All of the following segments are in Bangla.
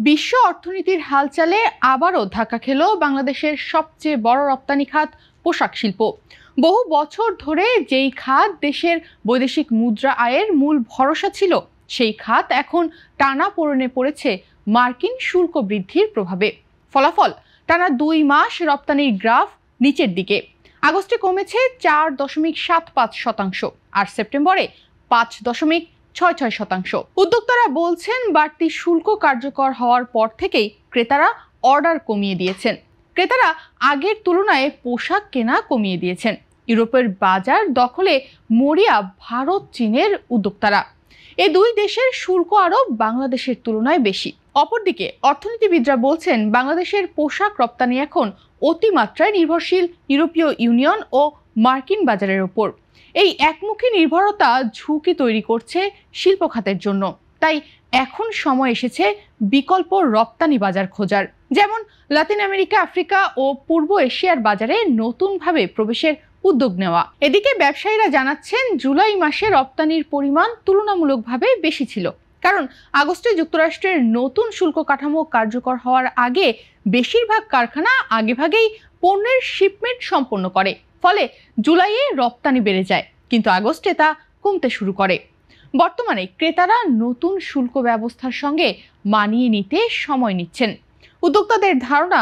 বিশ্ব অর্থনীতির হালচালে আবারও ধাক্কা খেল বাংলাদেশের সবচেয়ে বড় রপ্তানি খাত পোশাক শিল্প। বহু বছর ধরে যেই খাত দেশের বৈদেশিক মুদ্রা আয়ের মূল ভরসা ছিল, সেই খাত এখন টানাপোড়েনে পড়েছে মার্কিন শুল্ক বৃদ্ধির প্রভাবে। ফলাফল, টানা 2 মাস রপ্তানির গ্রাফ নিচের দিকে। আগস্টে কমেছে 4.75%, আর সেপ্টেম্বরে 5.66%। উদ্যোক্তারা বলছেন, বাড়তি শুল্ক কার্যকর হওয়ার পর থেকেই ক্রেতারা অর্ডার কমিয়ে দিয়েছেন। ক্রেতারা আগের তুলনায় পোশাক কেনা কমিয়ে দিয়েছেন। ইউরোপের বাজার দখলে মরিয়া ভারত, চীনের উদ্যোক্তারা। এই দুই দেশের শুল্ক আরোপ বাংলাদেশের তুলনায় বেশি। অপরদিকে অর্থনীতিবিদরা বলছেন, বাংলাদেশের পোশাক রপ্তানি এখন অতিমাত্রায় নির্ভরশীল ইউরোপীয় ইউনিয়ন ও মার্কিন বাজারের ওপর। এই একমুখী নির্ভরতা ঝুঁকি তৈরি করছে শিল্প খাতের জন্য। তাই এখন সময় এসেছে বিকল্প রপ্তানি বাজার খোঁজার, যেমন লাতিন আমেরিকা, আফ্রিকা ও পূর্ব এশিয়ার বাজারে নতুনভাবে প্রবেশের উদ্যোগ নেওয়া। এদিকে ব্যবসায়ীরা জানাচ্ছেন, জুলাই মাসে রপ্তানির পরিমাণ তুলনামূলকভাবে বেশি ছিল, কারণ আগস্টে যুক্তরাষ্ট্রের নতুন শুল্ক কাঠামো কার্যকর হওয়ার আগে বেশিরভাগ কারখানা আগেভাগেই পণ্যের শিপমেন্ট সম্পন্ন করে। ফলে জুলাইয়ে রপ্তানি বেড়ে যায়, কিন্তু আগস্টে তা কমতে শুরু করে। বর্তমানে ক্রেতারা নতুন শুল্ক ব্যবস্থার সঙ্গে মানিয়ে নিতে সময় নিচ্ছেন। উদ্যোক্তাদের ধারণা,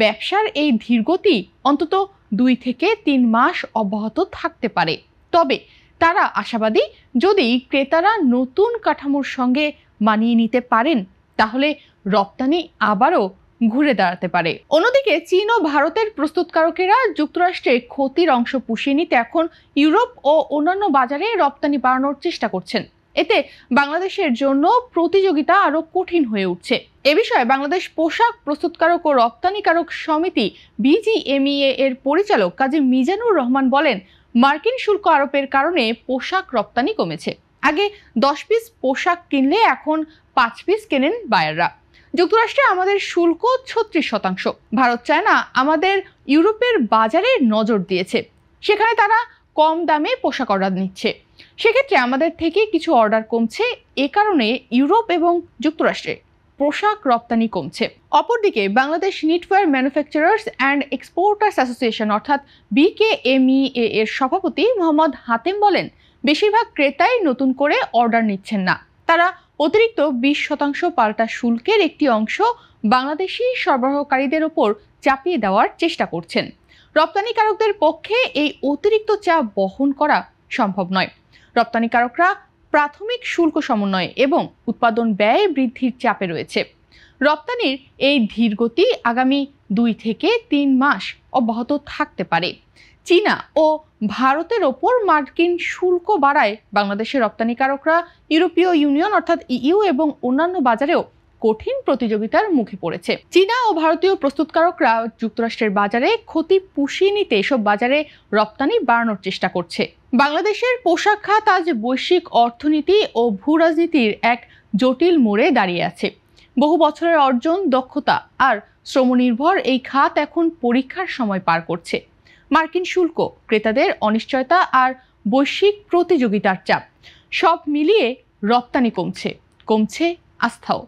ব্যবসার এই ধীরগতি অন্তত 2 থেকে 3 মাস অব্যাহত থাকতে পারে। তবে তারা আশাবাদী, যদি ক্রেতারা নতুন কাঠামোর সঙ্গে মানিয়ে নিতে পারেন, তাহলে রপ্তানি আবারও ঘুরে দাঁড়াতে পারে। অন্যদিকে চীন ও ভারতের প্রস্তুতকারকেরা যুক্তরাষ্ট্রে ক্ষতির অংশ পুষিয়ে নিতে এখন ইউরোপ ও অন্যান্য বাজারে রপ্তানি বাড়ানোর চেষ্টা করছেন। এতে বাংলাদেশের জন্য প্রতিযোগিতা আরো কঠিন হয়ে উঠছে। এ বিষয়ে বাংলাদেশ পোশাক প্রস্তুতকারক ও রপ্তানিকারক সমিতি BGMEA এর পরিচালক কাজী মিজানুর রহমান বলেন, মার্কিন শুল্ক আরোপের কারণে পোশাক রপ্তানি কমেছে। আগে 10 পিস পোশাক কিনলে এখন 5 পিস কেনেন বায়াররা। যুক্তরাষ্ট্রে আমাদের শুল্ক 36%। ভারত চায় না আমাদের ইউরোপের বাজারে নজর দিয়েছে, সেখানে তারা কম দামে পোশাক অর্ডার নিচ্ছে। সেক্ষেত্রে আমাদের থেকে কিছু অর্ডার কমছে। এ কারণে ইউরোপ এবং যুক্তরাষ্ট্রে পোশাক রপ্তানি কমছে। অপরদিকে Bangladesh knitwear manufacturers and exporters association অর্থাৎ BKMEA এর সভাপতি মোহাম্মদ হাতেম বলেন, বেশিরভাগ ক্রেতাই নতুন করে অর্ডার নিচ্ছেন না। তারা অতিরিক্ত 20% পাল্টা শুল্কের একটি অংশ বাংলাদেশি সরবরাহকারীদের ওপর চাপিয়ে দেওয়ার চেষ্টা করছেন। রপ্তানিকারকদের পক্ষে এই অতিরিক্ত চাপ বহন করা সম্ভব নয়। রপ্তানিকারকরা প্রাথমিক শুল্ক সমন্বয় এবং উৎপাদন ব্যয় বৃদ্ধির চাপে রয়েছে। রপ্তানির এই ধীরগতি আগামী 2 থেকে 3 মাস অব্যাহত থাকতে পারে। চীনা ও ভারতের ওপর মার্কিন শুল্ক বাড়ায় বাংলাদেশের রপ্তানিকারকরা ইউরোপীয় ইউনিয়ন অর্থাৎ EU এবং অন্যান্য বাজারেও কঠিন প্রতিযোগিতার মুখে পড়েছে। চীনা ও ভারতীয় প্রস্তুতকারকরা যুক্তরাষ্ট্রের বাজারে ক্ষতি পুষিয়ে নিতে এসব বাজারে রপ্তানি বাড়ানোর চেষ্টা করছে। বাংলাদেশের পোশাক খাত আজ বৈশ্বিক অর্থনীতি ও ভূরাজনীতির এক জটিল মোড়ে দাঁড়িয়ে আছে। বহু বছরের অর্জন, দক্ষতা আর শ্রমনির্ভর এই খাত এখন পরীক্ষার সময় পার করছে। মার্কিন শুল্ক, ক্রেতাদের অনিশ্চয়তা আর বৈশ্বিক প্রতিযোগিতার চাপ সব মিলিয়ে রপ্তানি কমছে আস্থাও।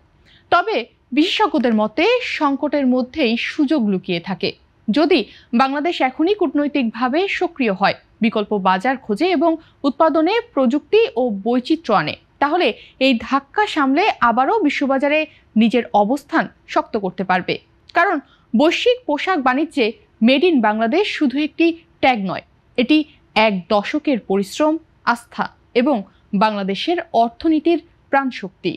তবে বিশেষজ্ঞদের মতে, সংকটের মধ্যেই সুযোগ লুকিয়ে থাকে। যদি বাংলাদেশ এখনই কূটনৈতিকভাবে সক্রিয় হয়, বিকল্প বাজার খোঁজে এবং উৎপাদনে প্রযুক্তি ও বৈচিত্র্য আনে, তাহলে এই ধাক্কা সামলে আবারও বিশ্ববাজারে নিজের অবস্থান শক্ত করতে পারবে। কারণ বৈশ্বিক পোশাক বাণিজ্যে মেড ইন বাংলাদেশ শুধু একটি ট্যাগ নয়, এটি 1 দশকের পরিশ্রম, আস্থা এবং বাংলাদেশের অর্থনীতির প্রাণশক্তি।